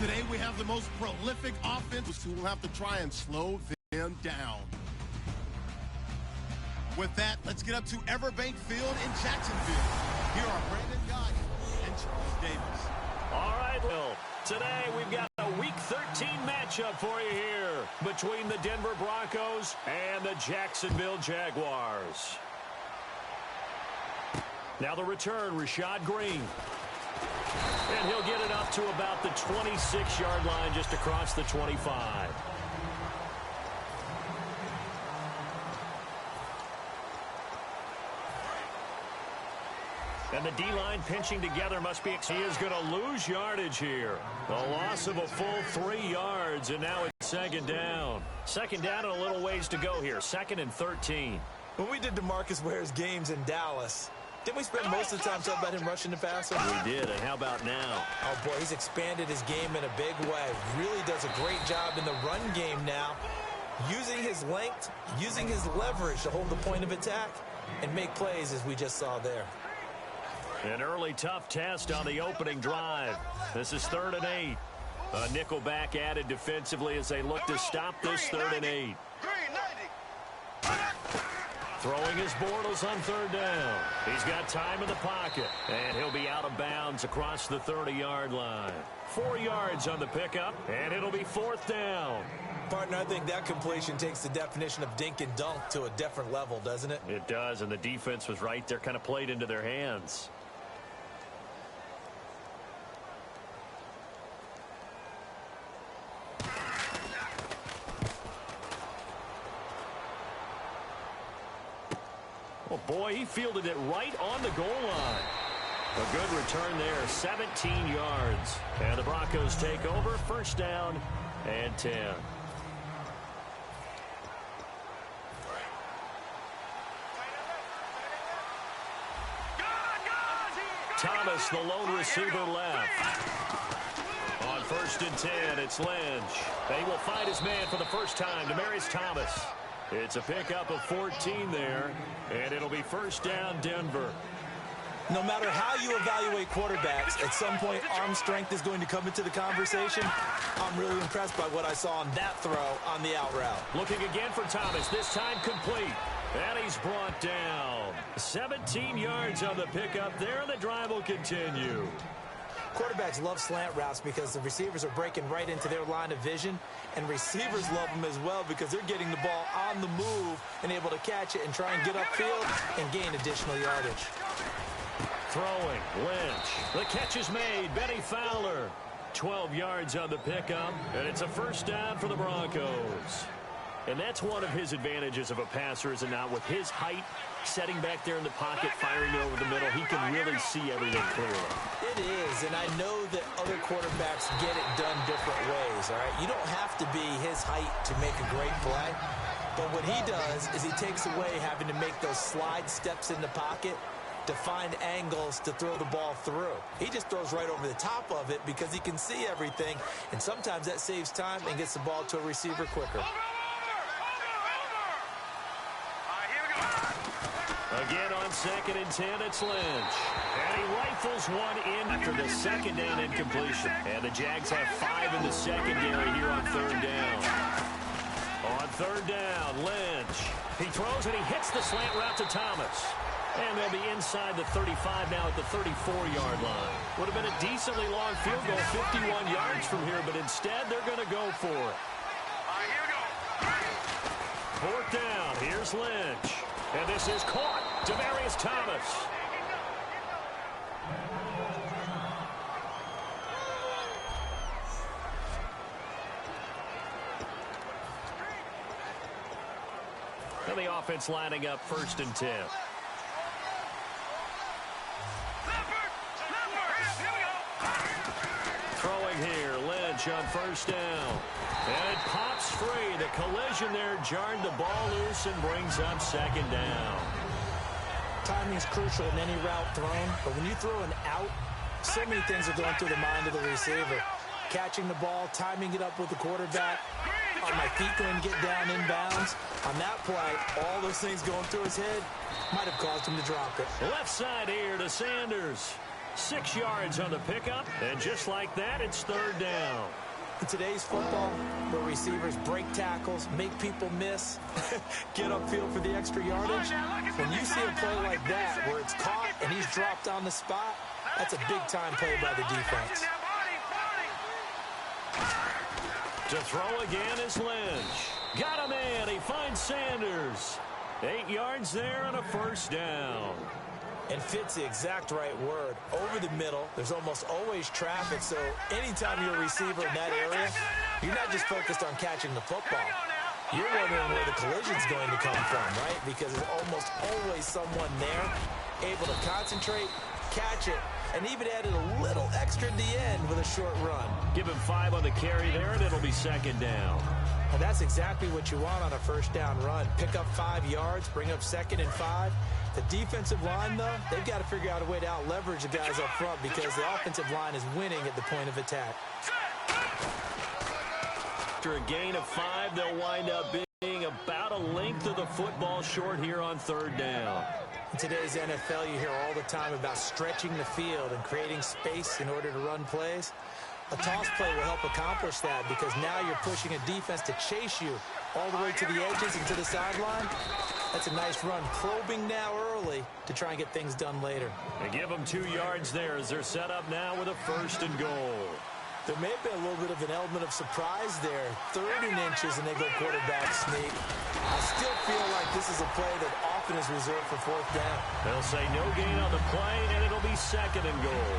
Today we have the most prolific offense who will have to try and slow them down. With that, let's get up to Everbank Field in Jacksonville. Here are Brandon Gott and Charles Davis. All right, Will. Today we've got a Week 13 matchup for you here between the Denver Broncos and the Jacksonville Jaguars. Now the return, Rashad Green. And he'll get it up to about the 26-yard line just across the 25. And the D-line pinching together must be. He is going to lose yardage here. A loss of a full 3 yards, and now it's second down. Second down and a little ways to go here. 2nd and 13. When we did DeMarcus Ware's games in Dallas, didn't we spend most of the time talking about him rushing the passer? We did, and how about now? Oh, boy, he's expanded his game in a big way. Really does a great job in the run game now, using his length, using his leverage to hold the point of attack and make plays as we just saw there. An early tough test on the opening drive. This is 3rd and 8. A nickelback added defensively as they look to stop this 3rd and 8. Throwing his Bortles on 3rd down. He's got time in the pocket, and he'll be out of bounds across the 30-yard line. 4 yards on the pickup, and it'll be 4th down. Partner, I think that completion takes the definition of dink and dunk to a different level, doesn't it? It does, and the defense was right there, kind of played into their hands. Oh, boy, he fielded it right on the goal line. A good return there, 17 yards. And the Broncos take over, 1st down and 10. Thomas, the lone receiver left. On 1st and 10, it's Lynch. They will find his man for the first time, Demaryius Thomas. It's a pickup of 14 there, and it'll be 1st down, Denver. No matter how you evaluate quarterbacks, at some point arm strength is going to come into the conversation. I'm really impressed by what I saw on that throw on the out route. Looking again for Thomas, this time complete. And he's brought down. 17 yards on the pickup there, and the drive will continue. Quarterbacks love slant routes because the receivers are breaking right into their line of vision, and receivers love them as well because they're getting the ball on the move and able to catch it and try and get upfield and gain additional yardage. Throwing, Lynch. The catch is made. Benny Fowler. 12 yards on the pickup, and it's a 1st down for the Broncos. And that's one of his advantages of a passer, is it not? With his height, setting back there in the pocket, firing over the middle, he can really see everything clearly. It is, and I know that other quarterbacks get it done different ways, all right? You don't have to be his height to make a great play, but what he does is he takes away having to make those slide steps in the pocket to find angles to throw the ball through. He just throws right over the top of it because he can see everything, and sometimes that saves time and gets the ball to a receiver quicker. Again on 2nd and 10, it's Lynch. And he rifles one in after the 2nd down incompletion. And the Jags have 5 in the secondary here on 3rd down. On 3rd down, Lynch. He throws and he hits the slant route to Thomas. And they'll be inside the 35 now at the 34-yard line. Would have been a decently long field goal, 51 yards from here, but instead they're going to go for it. 4th down, here's Lynch. And this is caught. Demaryius Thomas. And the offense lining up 1st and 10. throwing here. Lynch on first down. And it pops free. The collision there jarred the ball loose and brings up second down. Timing is crucial in any route thrown, but when you throw an out, so many things are going through the mind of the receiver. Catching the ball, timing it up with the quarterback. Are my feet going to get down inbounds? On that play, all those things going through his head might have caused him to drop it. Left side here to Sanders. 6 yards on the pickup, and just like that, it's third down. In today's football, where receivers break tackles, make people miss, get upfield for the extra yardage, when you see a play like that where it's caught and he's dropped on the spot, that's a big-time play by the defense. To throw again is Lynch. Got him in. He finds Sanders. 8 yards there and a first down. And fits the exact right word. Over the middle, there's almost always traffic, so anytime you're a receiver in that area, you're not just focused on catching the football. You're wondering where the collision's going to come from, right? Because there's almost always someone there able to concentrate, catch it, and even added a little extra at the end with a short run. Give him 5 on the carry there, and it'll be second down. And that's exactly what you want on a first down run. Pick up 5 yards, bring up 2nd and 5. The defensive line, though, they've got to figure out a way to out-leverage the guys up front because the offensive line is winning at the point of attack. After a gain of 5, they'll wind up being about a length of the football short here on third down. In today's NFL, you hear all the time about stretching the field and creating space in order to run plays. A toss play will help accomplish that because now you're pushing a defense to chase you all the way to the edges and to the sideline. That's a nice run, probing now early to try and get things done later. They give them 2 yards there as they're set up now with a 1st and goal. There may have been a little bit of an element of surprise there. 3rd and inches, and they go quarterback sneak. I still feel like this is a play that often is reserved for 4th down. They'll say no gain on the play, and it'll be 2nd and goal.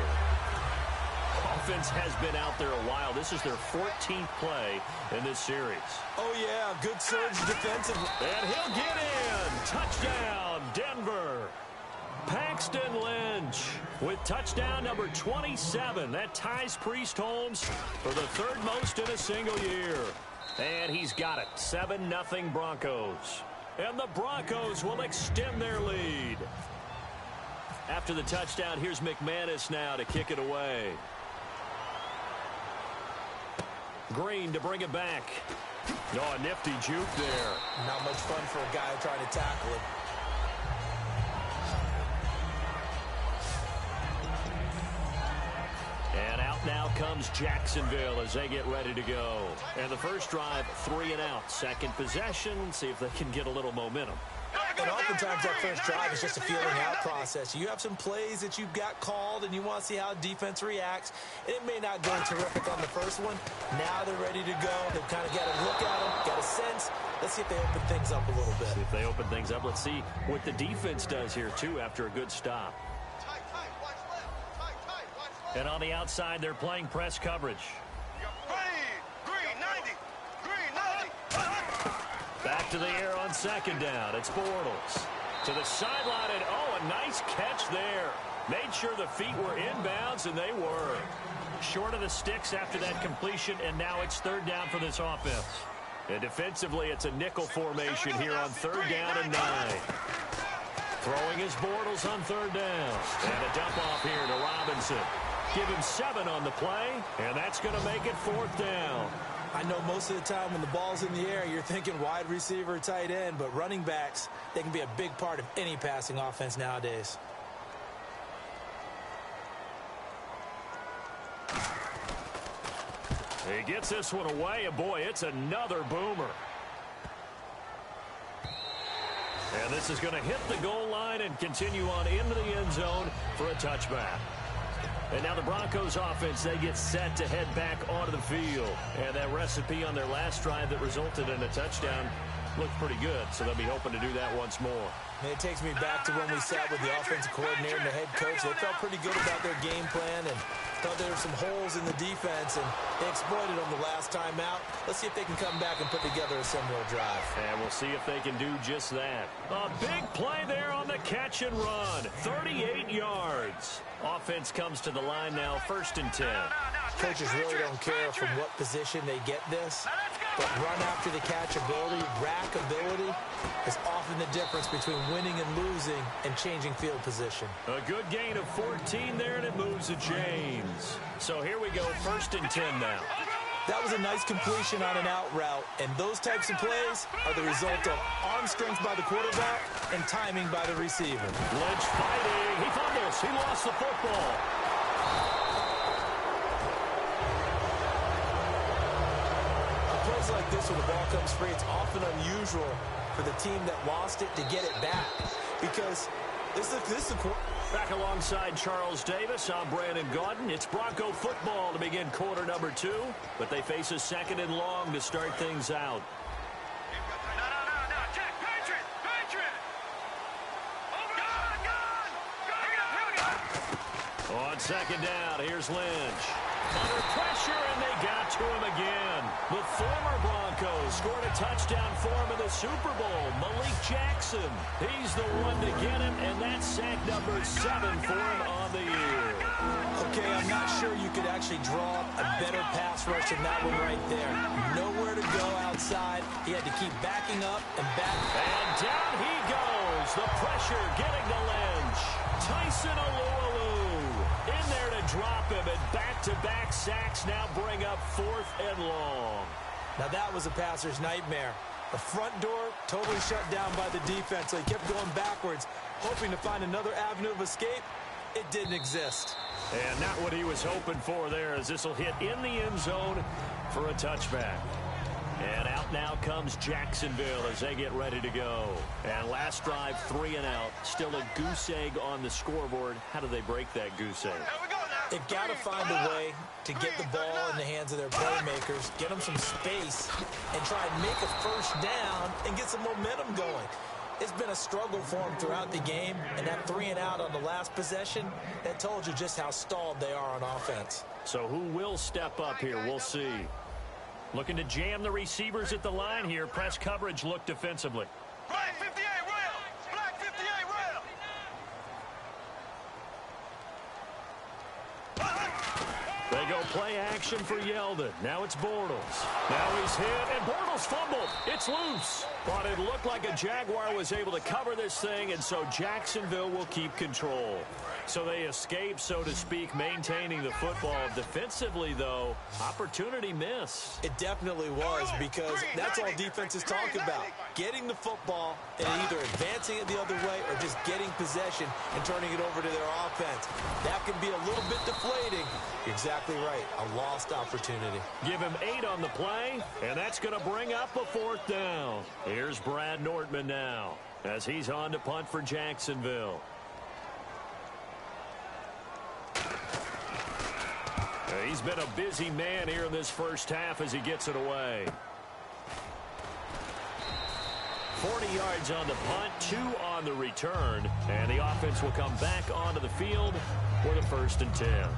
Offense has been out there a while. This is their 14th play in this series. Oh, yeah, good surge defensively. And he'll get in. Touchdown, Denver. Paxton Lynch with touchdown number 27. That ties Priest Holmes for the 3rd most in a single year. And he's got it. 7-0 Broncos. And the Broncos will extend their lead. After the touchdown, here's McManus now to kick it away. Green to bring it back. Oh, a nifty juke there. Not much fun for a guy trying to tackle it. And out now comes Jacksonville as they get ready to go. And the first drive, 3 and out. Second possession, see if they can get a little momentum. And oftentimes that first drive is just a feeling out process. You have some plays that you've got called and you want to see how defense reacts. It may not go terrific on the first one. Now they're ready to go. They've kind of got a look at them, got a sense. Let's see if they open things up a little bit. See if they open things up. Let's see what the defense does here, too, after a good stop. And on the outside, they're playing press coverage. Back to the air on second down. It's Bortles. To the sideline, and oh, a nice catch there. Made sure the feet were inbounds, and they were. Short of the sticks after that completion, and now it's 3rd down for this offense. And defensively, it's a nickel formation here on 3rd down and 9. Throwing is Bortles on 3rd down. And a dump off here to Robinson. Give him 7 on the play, and that's going to make it 4th down. I know most of the time when the ball's in the air, you're thinking wide receiver, tight end, but running backs, they can be a big part of any passing offense nowadays. He gets this one away, and boy, it's another boomer. And this is going to hit the goal line and continue on into the end zone for a touchback. And now the Broncos offense, they get set to head back onto the field. And that recipe on their last drive that resulted in a touchdown looked pretty good, so they'll be hoping to do that once more. And it takes me back to when we sat with the offensive coordinator and the head coach. They felt pretty good about their game plan and thought there were some holes in the defense, and they exploited them the last time out. Let's see if they can come back and put together a similar drive. And we'll see if they can do just that. A big play there on the catch and run. 38 yards. Offense comes to the line now, 1st and 10. Coaches really don't care from what position they get this, but run after the catch ability, rack ability, is often the difference between winning and losing and changing field position. A good gain of 14 there, and it moves to James. So here we go, 1st and 10 now. That was a nice completion on an out route, and those types of plays are the result of arm strength by the quarterback and timing by the receiver. Lynch fighting. He fumbles. He lost the football. On plays like this where the ball comes free, it's often unusual for the team that lost it to get it back because this is a Back alongside Charles Davis, I'm Brandon Gaudin. It's Bronco football to begin quarter number 2, but they face a 2nd and long to start things out. On 2nd down, here's Lynch. Under pressure, and they got to him again. The former Broncos scored a touchdown for him in the Super Bowl. Malik Jackson, he's the one to get him, and that's sack number 7 for him on the year. Okay, I'm not sure you could actually draw up a better pass rush than that one right there. Nowhere to go outside. He had to keep backing up and back. And down he goes. The pressure getting to Lynch. Tyson Alualu in there to drop him, and back-to-back sacks now bring up 4th and long. Now that was a passer's nightmare. The front door totally shut down by the defense, so he kept going backwards, hoping to find another avenue of escape. It didn't exist. And not what he was hoping for there, as this will hit in the end zone for a touchback. And out now comes Jacksonville as they get ready to go. And last drive, 3 and out. Still a goose egg on the scoreboard. How do they break that goose egg? They've got to find a way to get the ball in the hands of their playmakers, get them some space, and try and make a 1st down and get some momentum going. It's been a struggle for them throughout the game, and that 3 and out on the last possession, that told you just how stalled they are on offense. So who will step up here? We'll see. Looking to jam the receivers at the line here. Press coverage look defensively. Black 58 rail! Black 58 rail! They go play action for Yeldon. Now it's Bortles. Now he's hit, and Bortles fumbled. It's loose. But it looked like a Jaguar was able to cover this thing, and so Jacksonville will keep control. So they escape, so to speak, maintaining the football. Defensively, though, opportunity missed. It definitely was, because that's all defenses talk about. Getting the football and either advancing it the other way or just getting possession and turning it over to their offense. That can be a little bit deflating. You're exactly right. A lost opportunity. Give him 8 on the play, and that's going to bring up a 4th down. Here's Brad Nortman now as he's on to punt for Jacksonville. He's been a busy man here in this first half as he gets it away. 40 yards on the punt, 2 on the return, and the offense will come back onto the field for the 1st and 10.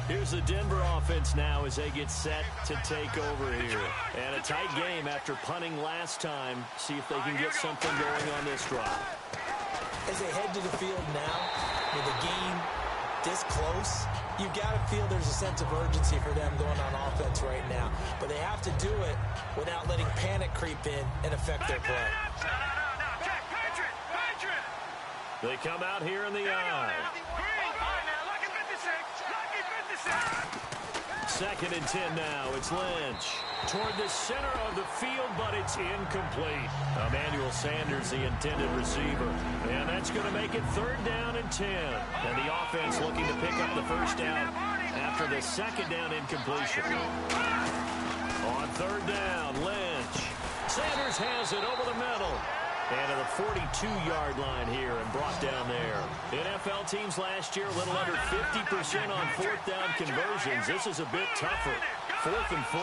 Here's the Denver offense now as they get set to take over here. And a tight game after punting last time. See if they can get something going on this drive. As they head to the field now, with the game this close, you've got to feel there's a sense of urgency for them going on offense right now. But they have to do it without letting panic creep in and affect their play. They come out here in the eye. 2nd and 10 now. It's Lynch. Toward the center of the field, but it's incomplete. Emmanuel Sanders, the intended receiver. And that's going to make it 3rd down and 10. And the offense looking to pick up the 1st down after the 2nd down incompletion. On 3rd down, Lynch. Sanders has it over the middle. And to the 42-yard line here and brought down there. NFL teams last year a little under 50% on 4th down conversions. This is a bit tougher. 4th and 4.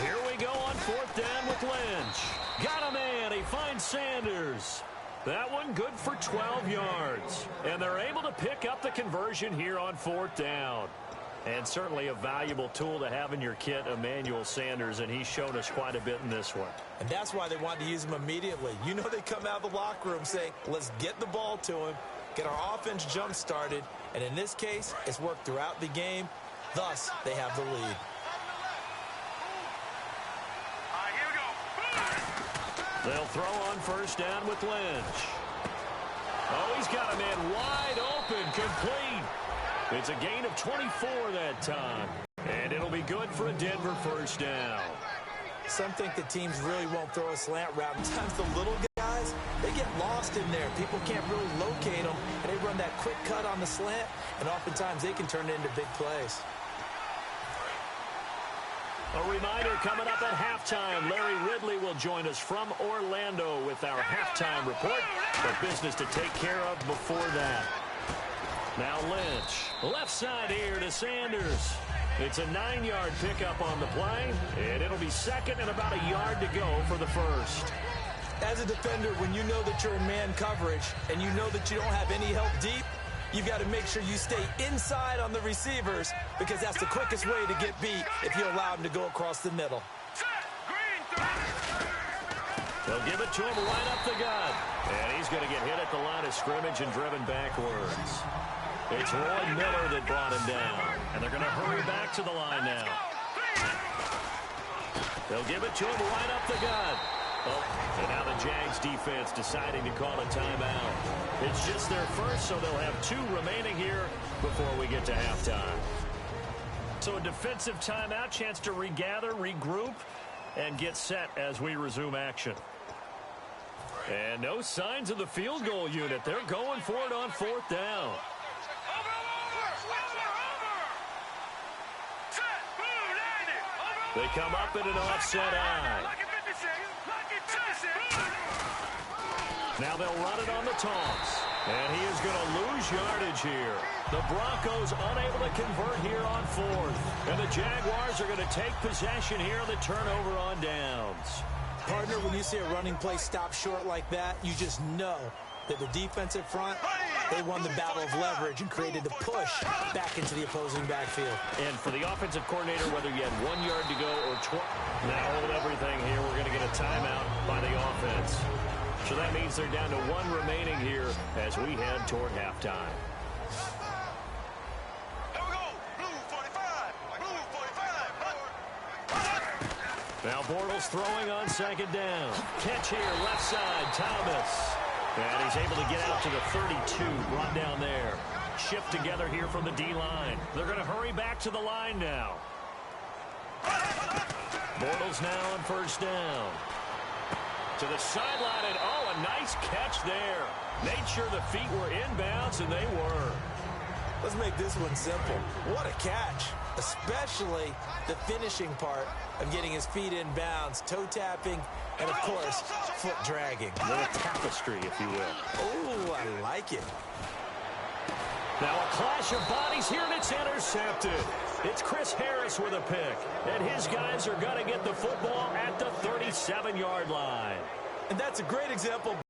Here we go on 4th down with Lynch. Got a man. He finds Sanders. That one good for 12 yards. And they're able to pick up the conversion here on 4th down. And certainly a valuable tool to have in your kit, Emmanuel Sanders, and he's shown us quite a bit in this one. And that's why they wanted to use him immediately. You know they come out of the locker room saying, let's get the ball to him, get our offense jump-started, and in this case, it's worked throughout the game. Thus, they have the lead. They'll throw on first down with Lynch. Oh, he's got a man wide open, complete. It's a gain of 24 that time. And it'll be good for a Denver first down. Some think the teams really won't throw a slant route. Sometimes the little guys, they get lost in there. People can't really locate them, and they run that quick cut on the slant, and oftentimes they can turn it into big plays. A reminder coming up at halftime, Larry Ridley will join us from Orlando with our halftime report. But business to take care of before that. Now Lynch, left side here to Sanders. It's a 9-yard pickup on the play, and it'll be second and about a yard to go for the first. As a defender, when you know that you're in man coverage and you know that you don't have any help deep, you've got to make sure you stay inside on the receivers because that's the quickest way to get beat if you allow them to go across the middle. They'll give it to him right up the gut. And he's going to get hit at the line of scrimmage and driven backwards. It's Roy Miller that brought him down. And they're going to hurry back to the line now. They'll give it to him right up the gut. Oh, and now the Jags defense deciding to call a timeout. It's just their first, so they'll have 2 remaining here before we get to halftime. So a defensive timeout, chance to regather, regroup, and get set as we resume action. And no signs of the field goal unit. They're going for it on 4th down. They come up in an offset eye. Now they'll run it on the toss. And he is going to lose yardage here. The Broncos unable to convert here on 4th. And the Jaguars are going to take possession here on the turnover on downs. Partner, when you see a running play stop short like that, you just know that the defensive front, they won the battle of leverage and created the push back into the opposing backfield. And for the offensive coordinator, whether you had 1 yard to go or 12, now hold everything here. We're going to get a timeout by the offense. So that means they're down to 1 remaining here as we head toward halftime. Now Bortles throwing on 2nd down. Catch here, left side, Thomas. And he's able to get out to the 32, brought down there. Shift together here from the D-line. They're going to hurry back to the line now. Bortles now on 1st down. To the sideline, and oh, a nice catch there. Made sure the feet were inbounds, and they were. Let's make this one simple. What a catch, especially the finishing part of getting his feet in bounds, toe tapping, and of course, foot dragging. A little tapestry, if you will. Oh, I like it. Now a clash of bodies here, and it's intercepted. It's Chris Harris with a pick, and his guys are going to get the football at the 37-yard line. And that's a great example